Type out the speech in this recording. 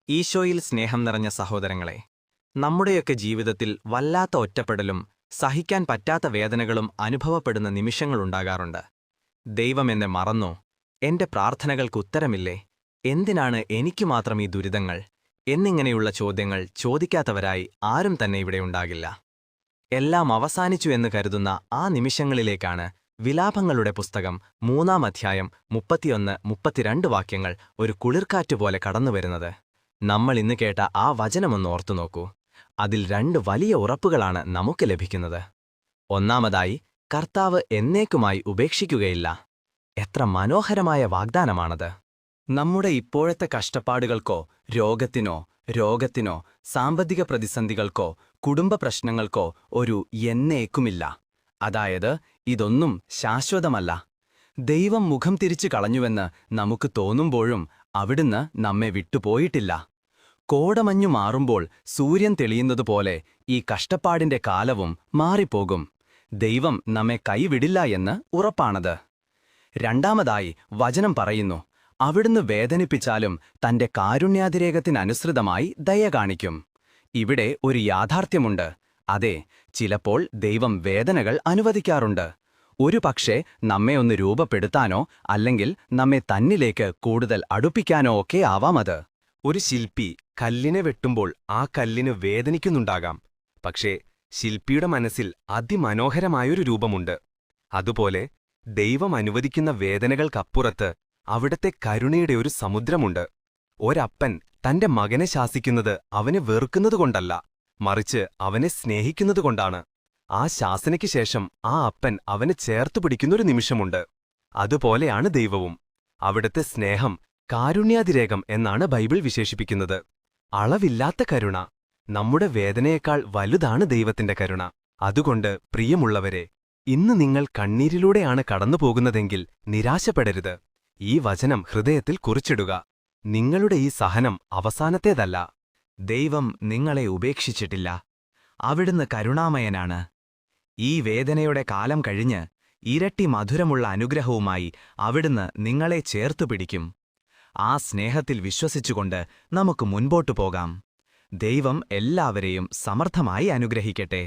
ഈശോയിൽ സ്നേഹം നിറഞ്ഞ സഹോദരങ്ങളെ, നമ്മുടെയൊക്കെ ജീവിതത്തിൽ വല്ലാത്ത ഒറ്റപ്പെടലും സഹിക്കാൻ പറ്റാത്ത വേദനകളും അനുഭവപ്പെടുന്ന നിമിഷങ്ങളുണ്ടാകാറുണ്ട്. ദൈവമെന്നെ മറന്നോ? എന്റെ പ്രാർത്ഥനകൾക്ക് ഉത്തരമില്ലേ? എന്തിനാണ് എനിക്കു മാത്രം ഈ ദുരിതങ്ങൾ? എന്നിങ്ങനെയുള്ള ചോദ്യങ്ങൾ ചോദിക്കാത്തവരായി ആരും തന്നെ ഇവിടെയുണ്ടാകില്ല. എല്ലാം അവസാനിച്ചു എന്ന് കരുതുന്ന ആ നിമിഷങ്ങളിലേക്കാണ് വിലാപങ്ങളുടെ പുസ്തകം 3-ാം അധ്യായം 31-32 വാക്യങ്ങൾ ഒരു കുളിർക്കാറ്റുപോലെ കടന്നുവരുന്നത്. നമ്മൾ ഇന്ന് കേട്ട ആ വചനമൊന്ന് ഓർത്തുനോക്കൂ. അതിൽ 2 വലിയ ഉറപ്പുകളാണ് നമുക്ക് ലഭിക്കുന്നത്. ഒന്നാമതായി, കർത്താവ് എന്നേക്കുമായി ഉപേക്ഷിക്കുകയില്ല. എത്ര മനോഹരമായ വാഗ്ദാനമാണത്! നമ്മുടെ ഇപ്പോഴത്തെ കഷ്ടപ്പാടുകൾക്കോ രോഗത്തിനോ സാമ്പത്തിക പ്രതിസന്ധികൾക്കോ കുടുംബ പ്രശ്നങ്ങൾക്കോ ഒരു എന്നേക്കുമില്ല. അതായത്, ഇതൊന്നും ശാശ്വതമല്ല. ദൈവം മുഖം തിരിച്ചു കളഞ്ഞുവെന്ന് നമുക്ക് തോന്നുമ്പോഴും അവിടുന്ന് നമ്മെ വിട്ടുപോയിട്ടില്ല. കോടമഞ്ഞു മാറുമ്പോൾ സൂര്യൻ തെളിയുന്നതുപോലെ ഈ കഷ്ടപ്പാടിന്റെ കാലവും മാറിപ്പോകും. ദൈവം നമ്മെ കൈവിടില്ല എന്ന് ഉറപ്പാണത്. രണ്ടാമതായി വചനം പറയുന്നു, അവിടുന്ന് വേദനിപ്പിച്ചാലും തന്റെ കാരുണ്യാതിരേകത്തിനനുസൃതമായി ദയ കാണിക്കും. ഇവിടെ ഒരു യാഥാർത്ഥ്യമുണ്ട്. അതെ, ചിലപ്പോൾ ദൈവം വേദനകൾ അനുവദിക്കാറുണ്ട്. ഒരുപക്ഷേ നമ്മെ ഒന്ന് രൂപപ്പെടുത്താനോ അല്ലെങ്കിൽ നമ്മെ തന്നിലേക്ക് കൂടുതൽ അടുപ്പിക്കാനോ ഒക്കെ ആവാമത്. ഒരു ശില്പി കല്ലിനെ വെട്ടുമ്പോൾ ആ കല്ലിന് വേദനിക്കുന്നുണ്ടാകാം. പക്ഷേ ശില്പിയുടെ മനസ്സിൽ അതിമനോഹരമായൊരു രൂപമുണ്ട്. അതുപോലെ ദൈവം അനുവദിക്കുന്ന വേദനകൾക്കപ്പുറത്ത് അവിടത്തെ കരുണയുടെ ഒരു സമുദ്രമുണ്ട്. ഒരപ്പൻ തന്റെ മകനെ ശാസിക്കുന്നത് അവനെ വെറുക്കുന്നതുകൊണ്ടല്ല, മറിച്ച് അവനെ സ്നേഹിക്കുന്നതുകൊണ്ടാണ്. ആ ശാസനയ്ക്ക് ശേഷം ആ അപ്പൻ അവനെ ചേർത്തുപിടിക്കുന്നൊരു നിമിഷമുണ്ട്. അതുപോലെയാണ് ദൈവവും. അവിടുത്തെ സ്നേഹം കാരുണ്യാതിരേകം എന്നാണ് ബൈബിൾ വിശേഷിപ്പിക്കുന്നത്. അളവില്ലാത്ത കരുണ. നമ്മുടെ വേദനയേക്കാൾ വലുതാണ് ദൈവത്തിന്റെ കരുണ. അതുകൊണ്ട് പ്രിയമുള്ളവരെ, ഇന്ന് നിങ്ങൾ കണ്ണീരിലൂടെയാണ് കടന്നുപോകുന്നതെങ്കിൽ നിരാശപ്പെടരുത്. ഈ വചനം ഹൃദയത്തിൽ കുറിച്ചിടുക. നിങ്ങളുടെ ഈ സഹനം അവസാനത്തേതല്ല. ദൈവം നിങ്ങളെ ഉപേക്ഷിച്ചിട്ടില്ല. അവിടുന്ന് കരുണാമയനാണ്. ഈ വേദനയുടെ കാലം കഴിഞ്ഞ് ഇരട്ടി മധുരമുള്ള അനുഗ്രഹവുമായി അവിടുന്ന് നിങ്ങളെ ചേർത്തുപിടിക്കും. ആ സ്നേഹത്തിൽ വിശ്വസിച്ചുകൊണ്ട് നമുക്ക് മുൻപോട്ടു പോകാം. ദൈവം എല്ലാവരെയും സമർത്ഥമായി അനുഗ്രഹിക്കട്ടെ.